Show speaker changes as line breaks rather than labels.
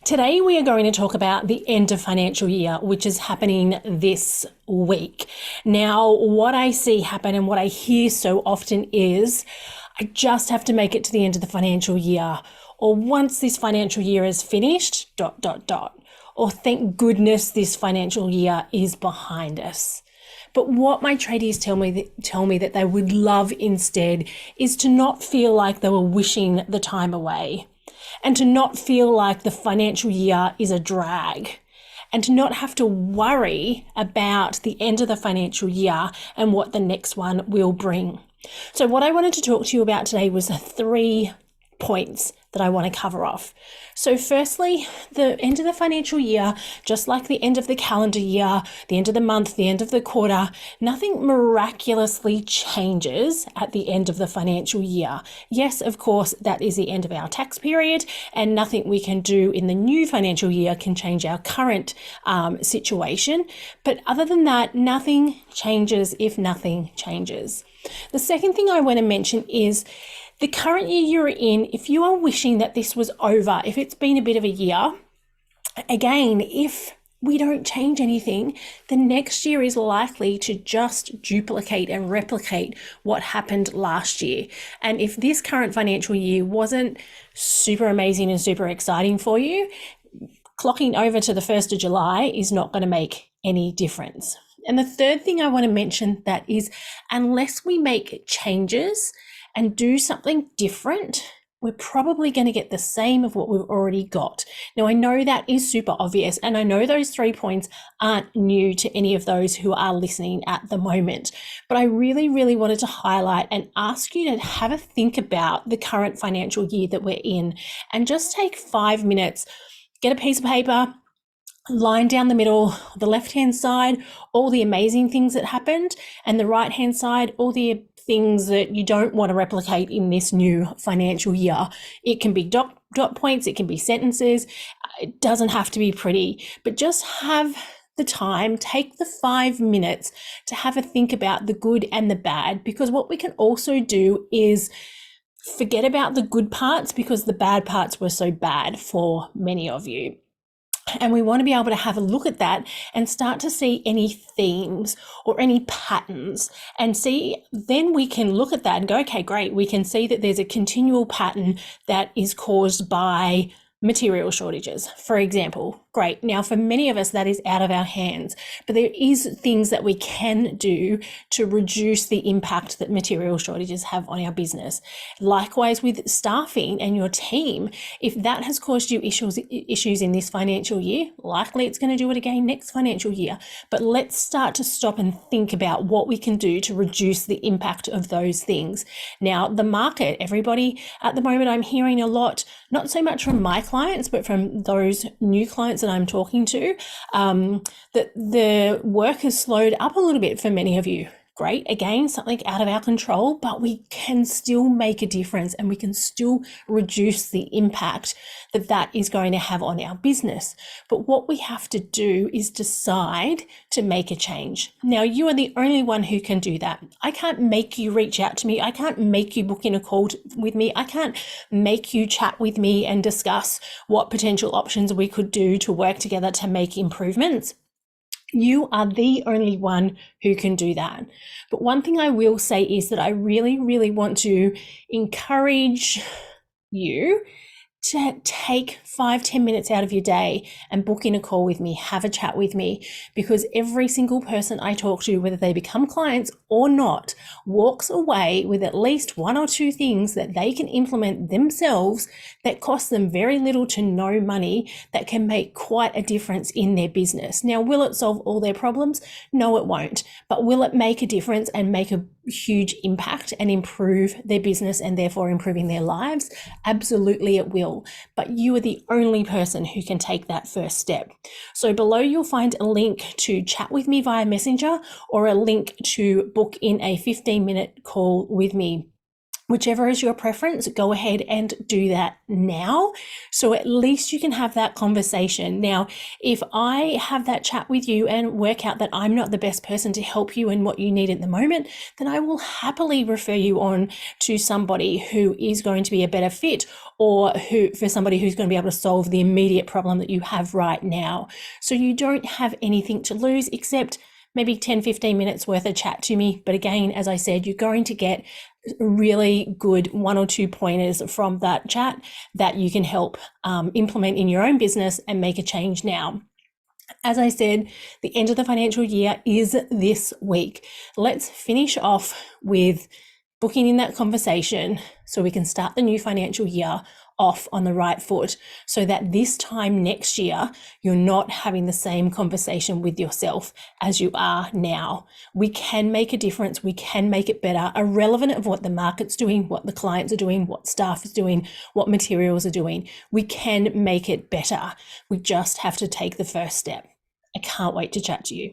Today we are going to talk about the end of financial year, which is happening this week. Now, what I see happen and what I hear so often is, I just have to make it to the end of the financial year, or once this financial year is finished, ... or thank goodness this financial year is behind us. But what my tradies tell me that they would love instead is to not feel like they were wishing the time away, and to not feel like the financial year is a drag, and to not have to worry about the end of the financial year and what the next one will bring. So what I wanted to talk to you about today was 3 points that I want to cover off. So firstly, the end of the financial year, just like the end of the calendar year, the end of the month, the end of the quarter, nothing miraculously changes at the end of the financial year. Yes, of course, that is the end of our tax period, and nothing we can do in the new financial year can change our current situation. But other than that, nothing changes if nothing changes. The second thing I want to mention is the current year you're in. If you are wishing that this was over, if it's been a bit of a year, again, if we don't change anything, the next year is likely to just duplicate and replicate what happened last year. And if this current financial year wasn't super amazing and super exciting for you, clocking over to the 1st of July is not going to make any difference. And the third thing I want to mention that is, unless we make changes and do something different, we're probably going to get the same of what we've already got. Now, I know that is super obvious, and I know those 3 points aren't new to any of those who are listening at the moment, but I really, really wanted to highlight and ask you to have a think about the current financial year that we're in, and just take 5 minutes, get a piece of paper, line down the middle, the left-hand side, all the amazing things that happened, and the right-hand side, all the things that you don't want to replicate in this new financial year. It can be dot points, it can be sentences. It doesn't have to be pretty, but just have the time, take the 5 minutes to have a think about the good and the bad, because what we can also do is forget about the good parts because the bad parts were so bad for many of you. And we want to be able to have a look at that and start to see any themes or any patterns, and see, then we can look at that and go, okay, great. We can see that there's a continual pattern that is caused by material shortages, for example. Great. Now, for many of us, that is out of our hands, but there is things that we can do to reduce the impact that material shortages have on our business. Likewise with staffing and your team, if that has caused you issues in this financial year, likely it's going to do it again next financial year. But let's start to stop and think about what we can do to reduce the impact of those things. Now, the market, everybody at the moment, I'm hearing a lot, not so much from my clients, but from those new clients that I'm talking to, that the work has slowed up a little bit for many of you. Great. Again, something out of our control, but we can still make a difference, and we can still reduce the impact that that is going to have on our business. But what we have to do is decide to make a change. Now, you are the only one who can do that. I can't make you reach out to me. I can't make you book in a call with me. I can't make you chat with me and discuss what potential options we could do to work together to make improvements. You are the only one who can do that. But one thing I will say is that I really, really want to encourage you to take 5-10 minutes out of your day and book in a call with me, have a chat with me, because every single person I talk to, whether they become clients or not, walks away with at least 1 or 2 things that they can implement themselves that cost them very little to no money, that can make quite a difference in their business. Now, will it solve all their problems? No, it won't. But will it make a difference and make a huge impact and improve their business and therefore improving their lives? Absolutely it will. But you are the only person who can take that first step. So below you'll find a link to chat with me via Messenger, or a link to book in a 15-minute call with me Whichever is your preference, go ahead and do that now. So at least you can have that conversation. Now, if I have that chat with you and work out that I'm not the best person to help you in what you need at the moment, then I will happily refer you on to somebody who is going to be a better fit, or for somebody who's going to be able to solve the immediate problem that you have right now. So you don't have anything to lose except maybe 10, 15 minutes worth of chat to me. But again, as I said, you're going to get really good 1 or 2 pointers from that chat that you can help implement in your own business and make a change now. As I said, the end of the financial year is this week. Let's finish off with booking in that conversation so we can start the new financial year off on the right foot, so that this time next year, you're not having the same conversation with yourself as you are now. We can make a difference. We can make it better, irrelevant of what the market's doing, what the clients are doing, what staff is doing, what materials are doing. We can make it better. We just have to take the first step. I can't wait to chat to you.